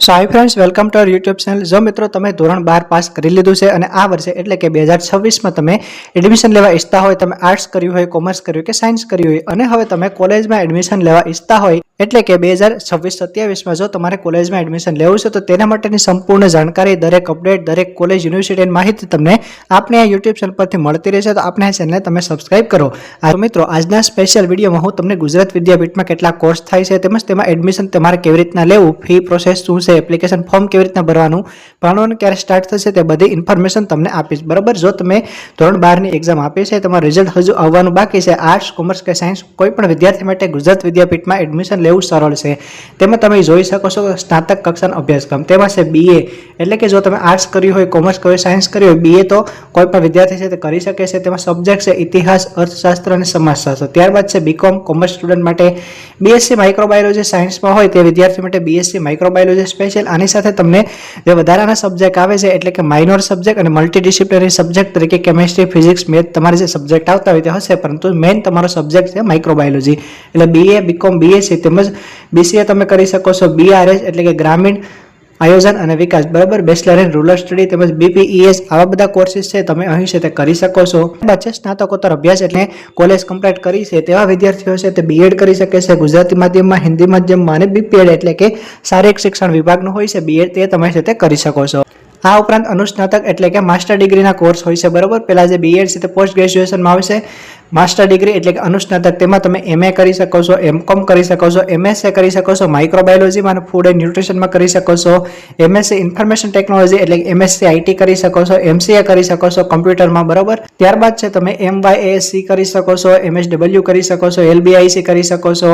So hi friends, welcome to our YouTube channel. જો મિત્રો તમે ધોરણ 12 પાસ કરી લીધું છે અને આ વર્ષે એટલે કે 2026માં તમે એડમિશન લેવા ઈચ્છતા હોય, તમે આર્ટ્સ કર્યું હોય, કોમર્સ કર્યું કે સાયન્સ કર્યું હોય અને હવે તમે કોલેજમાં એડમિશન લેવા ઈચ્છતા હોય એટલે કે 2026-27માં જો તમારે કોલેજમાં એડમિશન લેવું છે તો તેના માટેની સંપૂર્ણ જાણકારી, દરેક અપડેટ, દરેક કોલેજ, યુનિવર્સિટીની માહિતી તમને આપણે આ યુટ્યુબ ચેનલ પરથી મળતી રહેશે. તો આપણે આ ચેનલને તમે સબસ્ક્રાઇબ કરો. મિત્રો આજના સ્પેશિયલ વિડીયોમાં હું તમને ગુજરાત વિદ્યાપીઠમાં કેટલા કોર્સ થાય છે તેમજ તેમાં એડમિશન તમારે કેવી રીતના લેવું, ફી પ્રોસેસ શું છે, એપ્લિકેશન ફોર્મ કેવી રીતના ભરવાનું, ભણવાનું ક્યારે સ્ટાર્ટ થશે તે બધી ઇન્ફોર્મેશન તમને આપીશ. બરાબર, જો તમે ધોરણ 12ની એક્ઝામ આપી છે, તમારું રિઝલ્ટ હજુ આવવાનું બાકી છે, આર્ટ્સ, કોમર્સ કે સાયન્સ કોઈ પણ વિદ્યાર્થી માટે ગુજરાત વિદ્યાપીઠમાં એડમિશન લેવું સરળ છે. તેમાં તમે જોઈ શકો છો સ્નાતક કક્ષાનો અભ્યાસક્રમ, તેમાં છે BA એટલે કે જો તમે આર્ટ્સ કર્યું હોય, કોમર્સ કર્યું, સાયન્સ કર્યું હોય, BA તો કોઈ પણ વિદ્યાર્થી છે તે કરી શકે છે. તેમાં સબ્જેક્ટ છે ઇતિહાસ, અર્થશાસ્ત્ર અને સમાજશાસ્ત્ર. ત્યારબાદ છે BCom કોમર્સ સ્ટુડન્ટ માટે, BSc માઇક્રોબાયોલોજી સાયન્સમાં હોય તે વિદ્યાર્થી માટે BSc માઇક્રોબાયોલોજી સ્પેશિયલ. આની સાથે તમને જે વધારાના સબ્જેક્ટ આવે છે એટલે કે માઇનોર સબ્જેક્ટ અને મલ્ટીડિસિપ્લિનરી સબ્જેક્ટ તરીકે કેમેસ્ટ્રી, ફિઝિક્સ, મેથ તમારે જે સબ્જેક્ટ આવતા હોય તે હશે, પરંતુ મેઇન તમારો સબ્જેક્ટ છે માઇક્રોબાયોલોજી. એટલે BA, BCom, BSc તેમજ BCA તમે કરી શકો છો, BRS એટલે કે ગ્રામીણ આયોજન અને વિકાસ, બરાબર, બેચલર ઇન રૂરલ સ્ટડી તેમજ BPES આવા બધા કોર્સિસ છે તમે અહીં છે તે કરી શકો છો. ત્યારબાદ છે સ્નાતકોત્તર અભ્યાસ એટલે કોલેજ કમ્પ્લીટ કરી છે તેવા વિદ્યાર્થીઓ છે તે BEd કરી શકે છે, ગુજરાતી માધ્યમમાં, હિન્દી માધ્યમમાં અને BPEd એટલે કે શારીરિક શિક્ષણ વિભાગનું હોય છે BEd, તે તમે છે તે કરી શકો છો. આ ઉપરાંત અનુસ્નાતક એટલે કે માસ્ટર ડિગ્રીના કોર્સ હોય છે. બરાબર, પેલા જે BEd છે તે પોસ્ટ ગ્રેજ્યુએશનમાં આવે છે, માસ્ટર ડિગ્રી એટલે કે અનુસ્નાતક, તેમાં તમે MA કરી શકો છો, MCom કરી શકો છો, MSc કરી શકો છો, માઇક્રોબાયોલોજીમાં અને ફૂડ એન્ડ ન્યુટ્રિશનમાં કરી શકો છો, MSc ઇન્ફોર્મેશન ટેકનોલોજી એટલે કે MSc IT કરી શકો છો, MCA કરી શકો છો કમ્પ્યુટરમાં. બરાબર, ત્યારબાદ છે તમે MYASC કરી શકો છો, MSW કરી શકો છો, LBIC કરી શકો છો,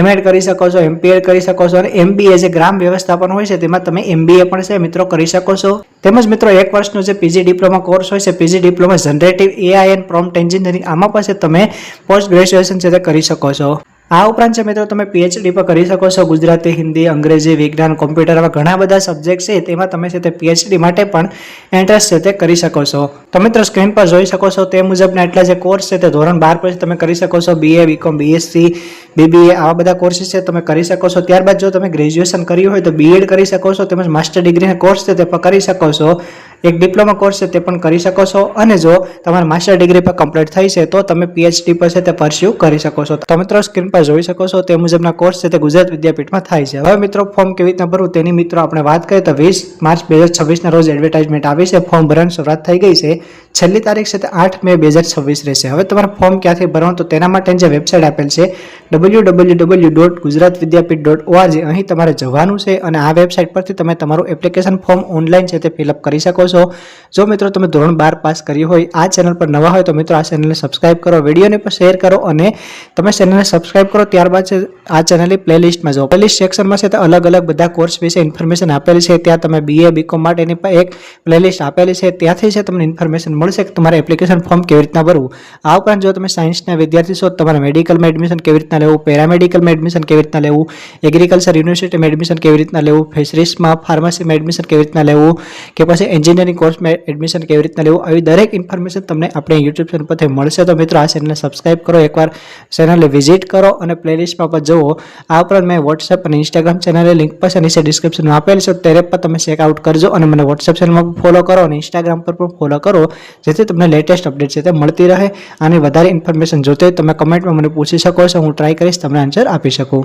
MEd કરી શકો છો, MPEd કરી શકો છો અને MBA જે ગ્રામ વ્યવસ્થાપન હોય છે તેમાં તમે MBA પણ છે મિત્રો કરી શકો છો. તેમજ મિત્રો 1 વર્ષનો જે PG ડિપ્લોમા કોર્સ હોય છે, PG diploma generative AI and prompt engineering, આમાં પાસે તમે પોસ્ટ ગ્રેજ્યુએશન છે તે કરી શકો છો. આ ઉપરાંત છે મિત્રો તમે PhD પર કરી શકો છો, ગુજરાતી, હિન્દી, અંગ્રેજી, વિજ્ઞાન, કોમ્પ્યુટર આવા ઘણા બધા સબ્જેક્ટ છે તેમાં તમે છે તે PhD માટે પણ એન્ટ્રન્સ છે તે કરી શકો છો. તો મિત્રો સ્ક્રીન પર જોઈ શકો છો તે મુજબના એટલા જે કોર્સ છે તે ધોરણ 12 પછી તમે કરી શકો છો. BA, BCom, BSc, BBA આવા બધા કોર્સિસ છે તમે કરી શકો છો. ત્યારબાદ જો તમે ગ્રેજ્યુએશન કર્યું હોય તો BEd કરી શકો છો, તેમજ માસ્ટર ડિગ્રીના કોર્સ છે તે પણ કરી શકો છો. એક ડિપ્લોમા કોર્સ છે તે પણ કરી શકો છો અને જો તમારે માસ્ટર ડિગ્રી પર કમ્પ્લીટ થઈ છે તો તમે PhD પર છે તે પરસ્યુ કરી શકો છો. તો મિત્રો સ્ક્રીન પર જોઈ શકો છો તે મુજબના કોર્સ છે તે ગુજરાત વિદ્યાપીઠમાં થાય છે. હવે મિત્રો ફોર્મ કેવી રીતના ભરવું તેની મિત્રો આપણે વાત કરીએ તો 20 માર્ચ 2026ના રોજ એડવર્ટાઇઝમેન્ટ આવી છે. ફોર્મ ભરવાની શરૂઆત થઈ ગઈ છે. છેલ્લી તારીખ છે તે 8 મે 2026 રહેશે. હવે તમારે ફોર્મ ક્યાંથી ભરવાનું તો તેના માટે જે વેબસાઇટ આપેલ છે www.gujaratvidyapith.org, અહીં તમારે જવાનું છે અને આ વેબસાઇટ પરથી તમે તમારું એપ્લિકેશન ફોર્મ ઓનલાઈન છે તે ફિલઅપ કરી શકો છો. જો મિત્રો તમે ધોરણ 12 પાસ કર્યું હોય, આ ચેનલ પર નવા હોય તો મિત્રો આ ચેનલને સબસ્ક્રાઇબ કરો, વિડીયોને પણ શેર કરો અને તમે ચેનલને સબસ્ક્રાઇબ કરો. ત્યારબાદ છે આ ચેનલની પ્લેલિસ્ટમાં જાઓ. પ્લેલિસ્ટ સેક્શનમાં છે તે અલગ અલગ બધા કોર્સ વિશે ઇન્ફોર્મેશન આપેલી છે. ત્યાં તમે BA, BCom માટેની પણ એક પ્લેલિસ્ટ આપેલી છે, ત્યાંથી છે તમને ઇન્ફોર્મેશન મળશે કે તમારે એપ્લિકેશન ફોર્મ કેવી રીતના ભરવું. આ ઉપરાંત જો તમે સાયન્સના વિદ્યાર્થી છો તો તમારે મેડિકલમાં એડમિશન કેવી રીતના લેવું, પેરામેડિકલમાં એડમિશન કેવી રીતના લેવું, એગ્રીકલ્ચર યુનિવર્સિટીમાં એડમિશન કેવી રીતના લેવું, ફિશરીઝમાં, ફાર્મસીમાં એડમિશન કેવી રીતના લેવું કે પછી એન્જિનિયરિંગ કોર્સમાં એડમિશન કેવી રીતના લેવું, આવી દરેક ઇન્ફોર્મેશન તમને આપણે યુટ્યુબ ચેનલ પરથી મળશે. તો મિત્રો આ ચેનલને સબસ્ક્રાઇબ કરો, એકવાર ચેનલને વિઝિટ કરો અને પ્લેલિસ્ટમાં પર જુઓ. આ ઉપરાંત મેં WhatsApp અને Instagram ચેનલની લિંક પર નીચે ડિસ્ક્રિપ્શનમાં આપેલ છે, ત્યારે પર તમે ચેકઆઉટ કરજો અને મને WhatsApp ચેનલમાં ફોલો કરો અને Instagram પર પણ ફોલો કરો, જેથી તમને લેટેસ્ટ અપડેટ છે તે મળતી રહે. અને વધારે ઇન્ફોર્મેશન જોતે તમે કમેન્ટમાં મને પૂછી શકો છો, હું ટ્રાય કરીશ તમને આન્સર આપી શકું.